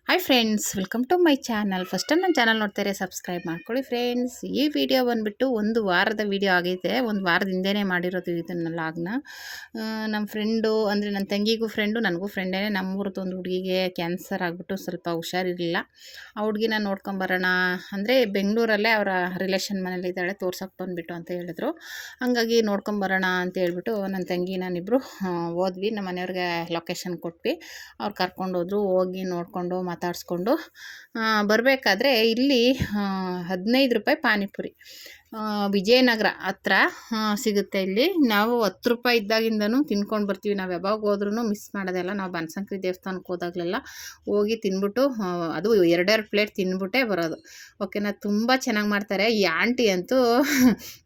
Hi friends, welcome to my channel. First time ನನ್ನ channel ನೋಡ್ತಾರೆ, subscribe ಮಾಡ್ಕೊಳ್ಳಿ friends. ಈ ವಿಡಿಯೋ ಬಂದುಬಿಟ್ಟು ಒಂದು ವಾರದ ವಿಡಿಯೋ ಆಗೈತೆ. ಒಂದು ವಾರದ ಹಿಂದೆನೇ ಮಾಡಿರೋದು ಇದನ್ನು ಲಾಗ್ನ. ನಮ್ಮ ಫ್ರೆಂಡು ಅಂದರೆ ನನ್ನ ತಂಗಿಗೂ ಫ್ರೆಂಡು, ನನಗೂ ಫ್ರೆಂಡೇ. ನಮ್ಮೂರದ್ದು ಒಂದು ಹುಡುಗಿಗೆ ಕ್ಯಾನ್ಸರ್ ಆಗಿಬಿಟ್ಟು ಸ್ವಲ್ಪ ಹುಷಾರಿರಲಿಲ್ಲ. ಆ ಹುಡುಗಿನ ನೋಡ್ಕೊಂಬರೋಣ ಅಂದರೆ ಬೆಂಗಳೂರಲ್ಲೇ ಅವರ ರಿಲೇಷನ್ ಮನೇಲಿ ಇದ್ದಾಳೆ, ತೋರ್ಸೋಕ್ಕೆ ಬಂದುಬಿಟ್ಟು ಅಂತ ಹೇಳಿದ್ರು. ಹಂಗಾಗಿ ನೋಡ್ಕೊಂಬರೋಣ ಅಂತ ಹೇಳ್ಬಿಟ್ಟು ನನ್ನ ತಂಗಿ ನಾನಿಬ್ಬರು ಹೋದ್ವಿ. ನಮ್ಮ ಮನೆಯವ್ರಿಗೆ ಲೊಕೇಶನ್ ಕೊಟ್ವಿ. ಅವ್ರು ಕರ್ಕೊಂಡು ಹೋದ್ರು. ಹೋಗಿ ನೋಡಿಕೊಂಡು ಮಾತಾಡಿಸ್ಕೊಂಡು ಬರಬೇಕಾದ್ರೆ ಇಲ್ಲಿ 15 ರೂಪಾಯಿ ಪಾನಿಪುರಿ ವಿಜಯನಗರ ಹತ್ರ ಸಿಗುತ್ತೆ. ಇಲ್ಲಿ ನಾವು 10 ರೂಪಾಯಿ ಇದ್ದಾಗಿಂದನೂ ತಿನ್ಕೊಂಡು ಬರ್ತೀವಿ. ನಾವು ಯಾವಾಗ ಹೋದ್ರೂ ಮಿಸ್ ಮಾಡೋದಲ್ಲ. ನಾವು ಬನಶಂಕರಿ ದೇವಸ್ಥಾನಕ್ಕೆ ಹೋದಾಗಲೆಲ್ಲ ಹೋಗಿ ತಿಂದ್ಬಿಟ್ಟು ಅದು 2 ಪ್ಲೇಟ್ ತಿಂದ್ಬಿಟ್ಟೇ ಬರೋದು. ಓಕೆನಾ, ತುಂಬ ಚೆನ್ನಾಗಿ ಮಾಡ್ತಾರೆ. ಈ ಆಂಟಿ ಅಂತೂ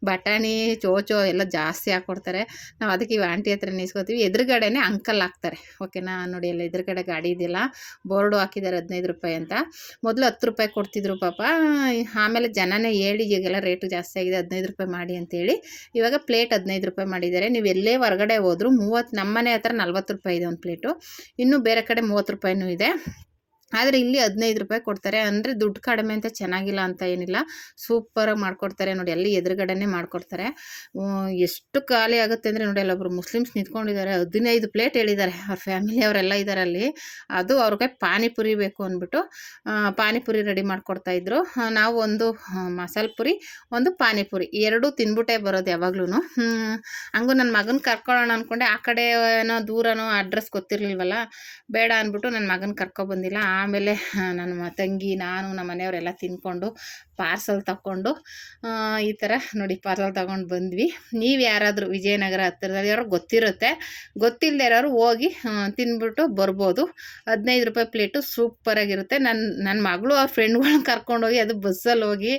ಬಟಾಣಿ ಚೋಚೋ ಎಲ್ಲ ಜಾಸ್ತಿ ಹಾಕ್ಕೊಡ್ತಾರೆ. ನಾವು ಅದಕ್ಕೆ ಈ ಆಂಟಿ ಹತ್ರ ನಿಲ್ಸ್ಕೊತೀವಿ. ಎದುರುಗಡೆನೇ ಅಂಕಲ್ ಹಾಕ್ತಾರೆ. ಓಕೆನಾ, ನೋಡಿ ಎಲ್ಲ ಎದುರುಗಡೆ ಗಾಡಿ ಇದೆಯಲ್ಲ, ಬೋರ್ಡು ಹಾಕಿದ್ದಾರೆ 15 ರೂಪಾಯಿ ಅಂತ. ಮೊದಲು 10 ರೂಪಾಯಿ ಕೊಡ್ತಿದ್ರು ಪಾಪ. ಆಮೇಲೆ ಜನನೇ ಹೇಳಿ ಈಗೆಲ್ಲ ರೇಟು ಜಾಸ್ತಿ ಆಗಿದೆ, 15 ರೂಪಾಯಿ ಮಾಡಿ ಅಂತೇಳಿ ಇವಾಗ ಪ್ಲೇಟ್ 15 ರೂಪಾಯಿ ಮಾಡಿದ್ದಾರೆ. ನೀವು ಎಲ್ಲೇ ಹೊರಗಡೆ ಹೋದ್ರು 30, ನಮ್ಮನೆ ಹತ್ರ 40 ರೂಪಾಯಿ ಇದೆ ಒಂದು ಪ್ಲೇಟು. ಇನ್ನೂ ಬೇರೆ ಕಡೆ 30 ರೂಪಾಯಿನೂ ಇದೆ. ಆದರೆ ಇಲ್ಲಿ 15 ರೂಪಾಯಿ ಕೊಡ್ತಾರೆ. ಅಂದರೆ ದುಡ್ಡು ಕಡಿಮೆ ಅಂತ ಚೆನ್ನಾಗಿಲ್ಲ ಅಂತ ಏನಿಲ್ಲ, ಸೂಪರಾಗಿ ಮಾಡಿಕೊಡ್ತಾರೆ. ನೋಡಿ ಅಲ್ಲಿ ಎದುರುಗಡೆನೇ ಮಾಡಿಕೊಡ್ತಾರೆ. ಎಷ್ಟು ಖಾಲಿ ಆಗುತ್ತೆ ಅಂದರೆ ನೋಡಿ, ಅಲ್ಲೊಬ್ರು ಮುಸ್ಲಿಮ್ಸ್ ನಿಂತ್ಕೊಂಡಿದ್ದಾರೆ. 15 ಪ್ಲೇಟ್ ಹೇಳಿದ್ದಾರೆ. ಅವ್ರ ಫ್ಯಾಮಿಲಿ ಅವರೆಲ್ಲ ಇದ್ದಾರೆ ಅಲ್ಲಿ. ಅದು ಅವ್ರಿಗೆ ಪಾನಿಪುರಿ ಬೇಕು ಅಂದ್ಬಿಟ್ಟು ಪಾನಿಪುರಿ ರೆಡಿ ಮಾಡಿಕೊಡ್ತಾಯಿದ್ರು. ನಾವು ಒಂದು ಮಸಾಲೆ ಪುರಿ, ಒಂದು ಪಾನಿಪುರಿ ಎರಡೂ ತಿಂದ್ಬಿಟ್ಟೇ ಬರೋದು ಯಾವಾಗ್ಲೂ. ಹಂಗೂ ನನ್ನ ಮಗನ ಕರ್ಕೊಳ್ಳೋಣ ಅಂದ್ಕೊಂಡೆ. ಆ ಕಡೆ ಏನೋ ದೂರನೋ ಅಡ್ರೆಸ್ ಗೊತ್ತಿರಲಿಲ್ವಲ್ಲ, ಬೇಡ ಅಂದ್ಬಿಟ್ಟು ನನ್ನ ಮಗನ ಕರ್ಕೊಬಂದಿಲ್ಲ. ಆಮೇಲೆ ನನ್ನ ತಂಗಿ, ನಾನು, ನಮ್ಮ ಮನೆಯವರೆಲ್ಲ ತಿಂದ್ಕೊಂಡು ಪಾರ್ಸಲ್ ತಗೊಂಡು ಈ ಥರ ನೋಡಿ ಪಾರ್ಸಲ್ ತಗೊಂಡು ಬಂದ್ವಿ. ನೀವು ಯಾರಾದರೂ ವಿಜಯನಗರ ಹತ್ತಿರದಲ್ಲಿ ಯಾರೋ ಗೊತ್ತಿರುತ್ತೆ, ಗೊತ್ತಿಲ್ಲದೆ ಇರೋರು ಹೋಗಿ ತಿಂದ್ಬಿಟ್ಟು ಬರ್ಬೋದು. 15 ರೂಪಾಯಿ ಪ್ಲೇಟು ಸೂಪರಾಗಿರುತ್ತೆ. ನನ್ನ ಮಗಳು ಅವ್ರ ಫ್ರೆಂಡ್ಗಳನ್ನ ಕರ್ಕೊಂಡೋಗಿ ಅದು ಬಸ್ಸಲ್ಲಿ ಹೋಗಿ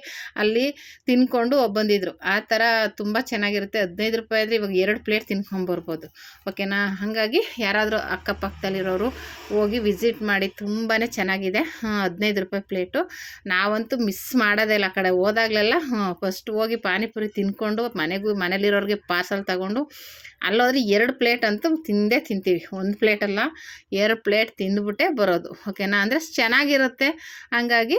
ಅಲ್ಲಿ ತಿನ್ಕೊಂಡು ಬಂದಿದ್ರು. ಆ ಥರ ತುಂಬ ಚೆನ್ನಾಗಿರುತ್ತೆ. 15 ರೂಪಾಯಿ ಅಂದರೆ ಇವಾಗ 2 ಪ್ಲೇಟ್ ತಿನ್ಕೊಂಬರ್ಬೋದು. ಓಕೆನಾ, ಹಾಗಾಗಿ ಯಾರಾದರೂ ಅಕ್ಕಪಕ್ಕದಲ್ಲಿರೋರು ಹೋಗಿ ವಿಸಿಟ್ ಮಾಡಿ. ತುಂಬಾ ಚೆನ್ನಾಗಿದೆ. 15 ರೂಪಾಯಿ ಪ್ಲೇಟು. ನಾವಂತೂ ಮಿಸ್ ಮಾಡೋದೇ ಇಲ್ಲ. ಆ ಕಡೆ ಹೋದಾಗಲೆಲ್ಲ ಫಸ್ಟ್ ಹೋಗಿ ಪಾನಿಪುರಿ ತಿನ್ಕೊಂಡು ಮನೇಲಿರೋರಿಗೆ ಪಾರ್ಸಲ್ ತಗೊಂಡು ಅಲ್ಲೋದ್ರೆ 2 ಪ್ಲೇಟ್ ಅಂತೂ ತಿಂದೇ ತಿಂತೀವಿ. 1 ಪ್ಲೇಟಲ್ಲ, 2 ಪ್ಲೇಟ್ ತಿಂದುಬಿಟ್ಟೇ ಬರೋದು. ಓಕೆನಾ, ಅಂದರೆ ಚೆನ್ನಾಗಿರುತ್ತೆ. ಹಂಗಾಗಿ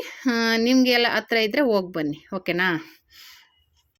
ನಿಮಗೆಲ್ಲ ಹತ್ರ ಇದ್ದರೆ ಹೋಗಿ ಬನ್ನಿ. ಓಕೆನಾ.